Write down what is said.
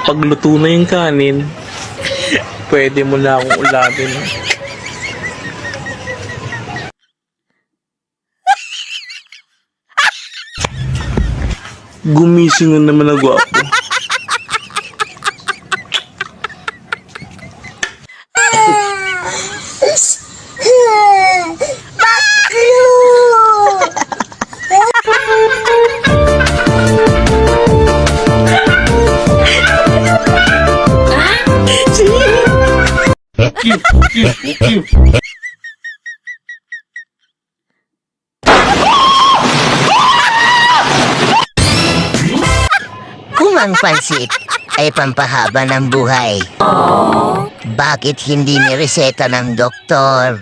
pagluto na yung kanin, pwede mo na akong ulamin. Gumising na naman na gwapo. Kung ang pansit ay pampahaba ng buhay, bakit hindi nireseta ng doktor?